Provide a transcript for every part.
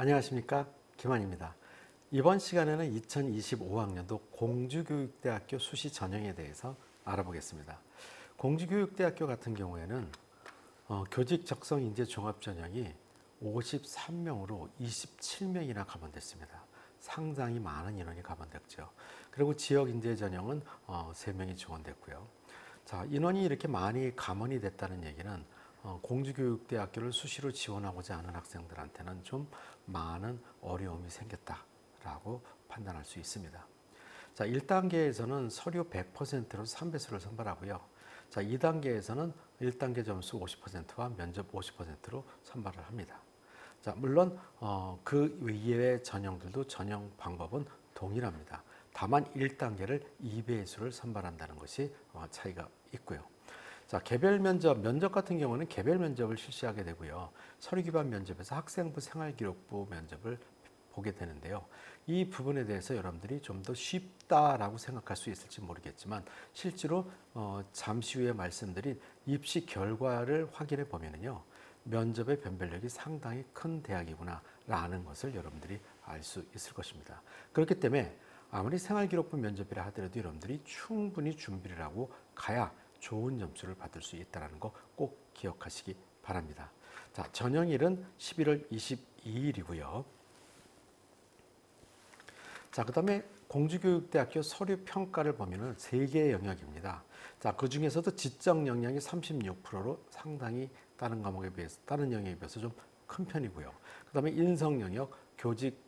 안녕하십니까, 김환입니다. 이번 시간에는 2025학년도 공주교육대학교 수시 전형에 대해서 알아보겠습니다. 공주교육대학교 같은 경우에는 교직 적성 인재 종합 전형이 53명으로 27명이나 감원됐습니다. 상당히 많은 인원이 감원됐죠. 그리고 지역 인재 전형은 3명이 지원됐고요. 자, 인원이 이렇게 많이 감원이 됐다는 얘기는 공주교육대학교를 수시로 지원하고자 하는 학생들한테는 좀 많은 어려움이 생겼다라고 판단할 수 있습니다. 자, 1단계에서는 서류 100%로 3배수를 선발하고요. 자, 2단계에서는 1단계 점수 50%와 면접 50%로 선발을 합니다. 자, 물론 그 이외의 전형들도 전형 방법은 동일합니다. 다만 1단계를 2배수를 선발한다는 것이 차이가 있고요. 자, 개별 면접 같은 경우는 개별 면접을 실시하게 되고요. 서류 기반 면접에서 학생부 생활기록부 면접을 보게 되는데요. 이 부분에 대해서 여러분들이 좀 더 쉽다라고 생각할 수 있을지 모르겠지만 실제로 잠시 후에 말씀드린 입시 결과를 확인해 보면요. 면접의 변별력이 상당히 큰 대학이구나라는 것을 여러분들이 알 수 있을 것입니다. 그렇기 때문에 아무리 생활기록부 면접이라 하더라도 여러분들이 충분히 준비를 하고 가야 좋은 점수를 받을 수 있다는 거 꼭 기억하시기 바랍니다. 자, 전형일은 11월 22일이고요. 자, 그 다음에 공주교육대학교 서류평가를 보면은 3개의 영역입니다. 자, 그 중에서도 지적 역량이 36%로 상당히 다른 과목에 비해서, 다른 영역에 비해서 좀 큰 편이고요. 그 다음에 인성 영역, 교직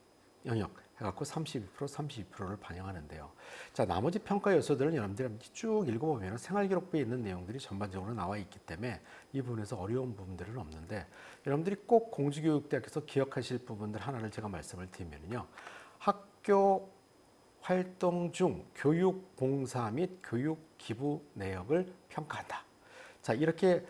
영역 해갖고 32%, 32%를 반영하는데요. 자, 나머지 평가 요소들은 여러분들이 쭉 읽어보면 생활기록부에 있는 내용들이 전반적으로 나와 있기 때문에 이 부분에서 어려운 부분들은 없는데 여러분들이 꼭 공주교육대학에서 기억하실 부분들 하나를 제가 말씀을 드리면요. 학교 활동 중 교육봉사 및 교육기부 내역을 평가한다. 자, 이렇게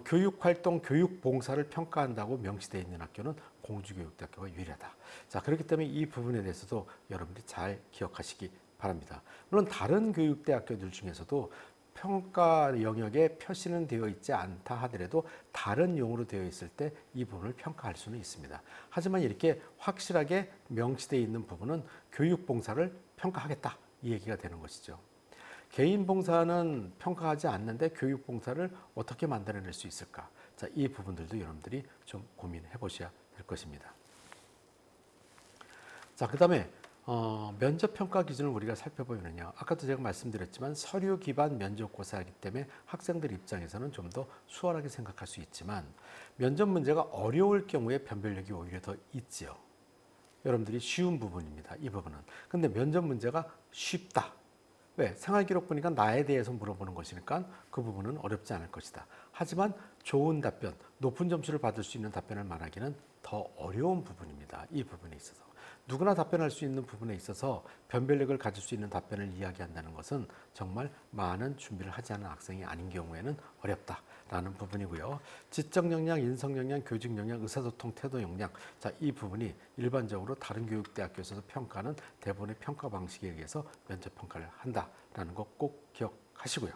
교육활동, 교육봉사를 평가한다고 명시되어 있는 학교는 공주교육대학교가 유일하다. 자, 그렇기 때문에 이 부분에 대해서도 여러분들이 잘 기억하시기 바랍니다. 물론 다른 교육대학교들 중에서도 평가 영역에 표시는 되어 있지 않다 하더라도 다른 용어로 되어 있을 때 이 부분을 평가할 수는 있습니다. 하지만 이렇게 확실하게 명시되어 있는 부분은 교육봉사를 평가하겠다 이 얘기가 되는 것이죠. 개인 봉사는 평가하지 않는데 교육 봉사를 어떻게 만들어낼 수 있을까? 자, 이 부분들도 여러분들이 좀 고민해 보셔야 될 것입니다. 자, 그 다음에 면접 평가 기준을 우리가 살펴보면요. 아까도 제가 말씀드렸지만 서류 기반 면접고사이기 때문에 학생들 입장에서는 좀 더 수월하게 생각할 수 있지만 면접 문제가 어려울 경우에 변별력이 오히려 더 있지요. 여러분들이 쉬운 부분입니다. 이 부분은. 근데 면접 문제가 쉽다. 왜? 생활기록 보니까 나에 대해서 물어보는 것이니까 그 부분은 어렵지 않을 것이다. 하지만 좋은 답변, 높은 점수를 받을 수 있는 답변을 말하기는 더 어려운 부분입니다. 이 부분에 있어서. 누구나 답변할 수 있는 부분에 있어서 변별력을 가질 수 있는 답변을 이야기한다는 것은 정말 많은 준비를 하지 않은 학생이 아닌 경우에는 어렵다라는 부분이고요. 지적 역량, 인성 역량, 교직 역량, 의사소통, 태도 역량. 자, 이 부분이 일반적으로 다른 교육대학교에서도 평가는 대부분의 평가 방식에 의해서 면접 평가를 한다라는 거 꼭 기억하시고요.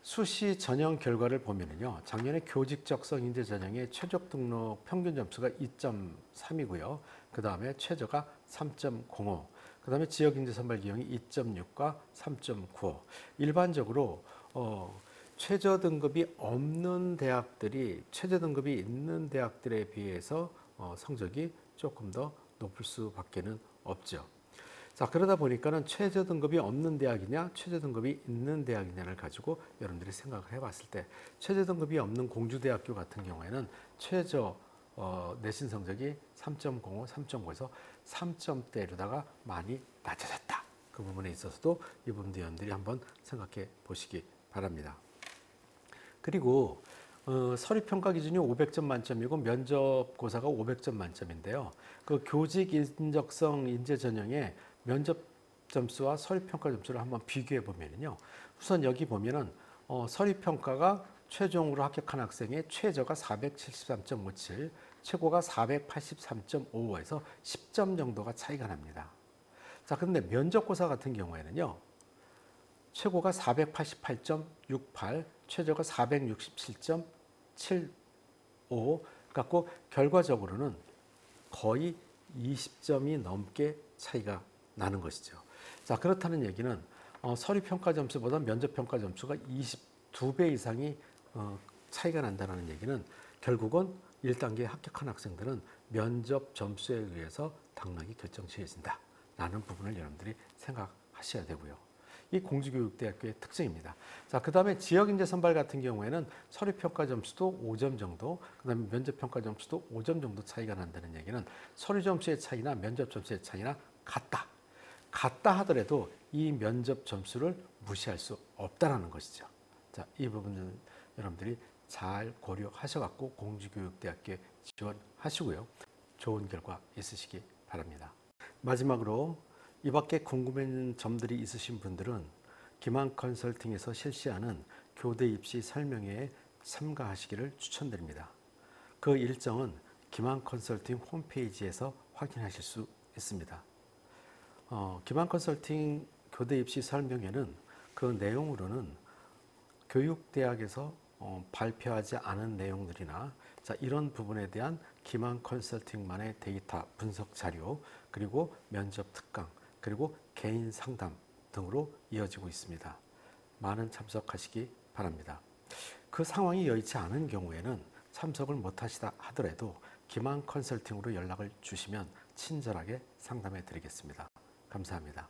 수시 전형 결과를 보면요. 작년에 교직적성 인재 전형의 최적 등록 평균 점수가 2.3이고요. 그 다음에 최저가 3.05. 그 다음에 지역 인재 선발 기형이 2.6과 3.95. 일반적으로 최저 등급이 없는 대학들이 최저 등급이 있는 대학들에 비해서 성적이 조금 더 높을 수밖에는 없죠. 자, 그러다 보니까는 최저 등급이 없는 대학이냐, 최저 등급이 있는 대학이냐를 가지고 여러분들이 생각을 해봤을 때 최저 등급이 없는 공주대학교 같은 경우에는 최저 내신 성적이 3.05, 3.5에서 3점대로다가 많이 낮아졌다. 그 부분에 있어서도 이 부분도 여러분들이 한번 생각해 보시기 바랍니다. 그리고 서류평가 기준이 500점 만점이고 면접고사가 500점 만점인데요. 그 교직 인적성 인재 전형의 면접 점수와 서류평가 점수를 한번 비교해 보면요. 우선 여기 보면은 서류평가가 최종으로 합격한 학생의 최저가 473.57, 최고가 483.55에서 10점 정도가 차이가 납니다. 자, 그런데 면접고사 같은 경우에는요. 최고가 488.68, 최저가 467.75, 갖고 결과적으로는 거의 20점이 넘게 차이가 나는 것이죠. 자, 그렇다는 얘기는 서류 평가 점수보다 면접 평가 점수가 22배 이상이 차이가 난다는 얘기는 결국은 1단계에 합격한 학생들은 면접 점수에 의해서 당락이 결정지어진다 라는 부분을 여러분들이 생각하셔야 되고요. 이 공주교육대학교의 특징입니다. 자, 그 다음에 지역인재 선발 같은 경우에는 서류평가 점수도 5점 정도, 그 다음에 면접평가 점수도 5점 정도 차이가 난다는 얘기는 서류 점수의 차이나 면접 점수의 차이나 같다. 같다 하더라도 이 면접 점수를 무시할 수 없다는 것이죠. 자, 이 부분은 여러분들이 잘 고려하셔갖고 공주교육대학교에 지원하시고요. 좋은 결과 있으시기 바랍니다. 마지막으로 이 밖에 궁금한 점들이 있으신 분들은 기만컨설팅에서 실시하는 교대 입시 설명회에 참가하시기를 추천드립니다. 그 일정은 기만컨설팅 홈페이지에서 확인하실 수 있습니다. 기만컨설팅 교대 입시 설명회는 그 내용으로는 교육대학에서 발표하지 않은 내용들이나 자, 이런 부분에 대한 기만컨설팅만의 데이터 분석 자료, 그리고 면접 특강, 그리고 개인 상담 등으로 이어지고 있습니다. 많은 참석하시기 바랍니다. 그 상황이 여의치 않은 경우에는 참석을 못하시다 하더라도 기만컨설팅으로 연락을 주시면 친절하게 상담해 드리겠습니다. 감사합니다.